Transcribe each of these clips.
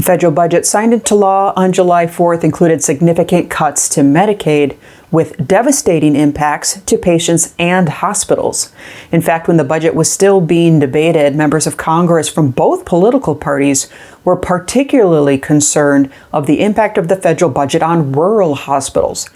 federal budget signed into law on July 4th included significant cuts to Medicaid, with devastating impacts to patients and hospitals. In fact, when the budget was still being debated, members of Congress from both political parties were particularly concerned of the impact of the federal budget on rural hospitals.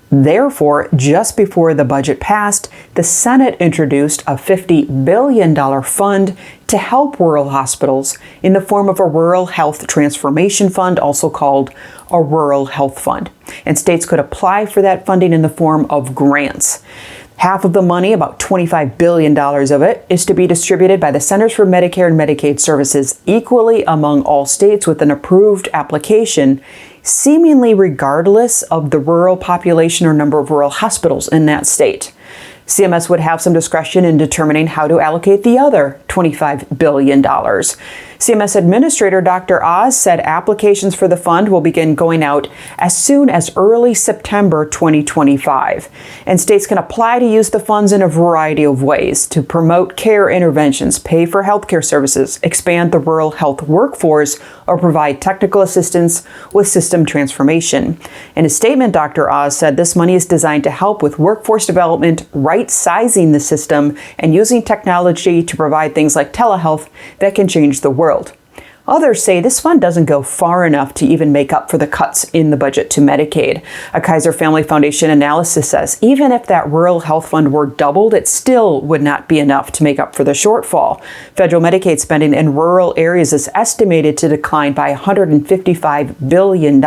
Therefore, just before the budget passed, the Senate introduced a $50 billion fund to help rural hospitals in the form of a Rural Health Transformation Fund, also called a Rural Health Fund. And states could apply for that funding in the form of grants. Half of the money, about $25 billion of it, is to be distributed by the Centers for Medicare and Medicaid Services equally among all states with an approved application, seemingly regardless of the rural population or number of rural hospitals in that state. CMS would have some discretion in determining how to allocate the other $25 billion. CMS Administrator Dr. Oz said applications for the fund will begin going out as soon as early September 2025. And states can apply to use the funds in a variety of ways to promote care interventions, pay for healthcare services, expand the rural health workforce, or provide technical assistance with system transformation. In a statement, Dr. Oz said this money is designed to help with workforce development, right-sizing the system, and using technology to provide things like telehealth that can change the world. Others say this fund doesn't go far enough to even make up for the cuts in the budget to Medicaid. A Kaiser Family Foundation analysis says even if that rural health fund were doubled, it still would not be enough to make up for the shortfall. Federal Medicaid spending in rural areas is estimated to decline by $155 billion.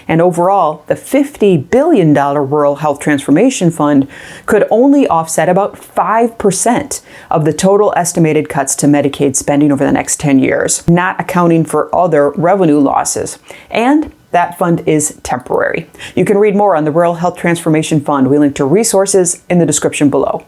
And overall, the $50 billion Rural Health Transformation Fund could only offset about 5% of the total estimated cuts to Medicaid spending over the next 10 years. Not accounting for other revenue losses. And that fund is temporary. You can read more on the Rural Health Transformation Fund. We link to resources in the description below.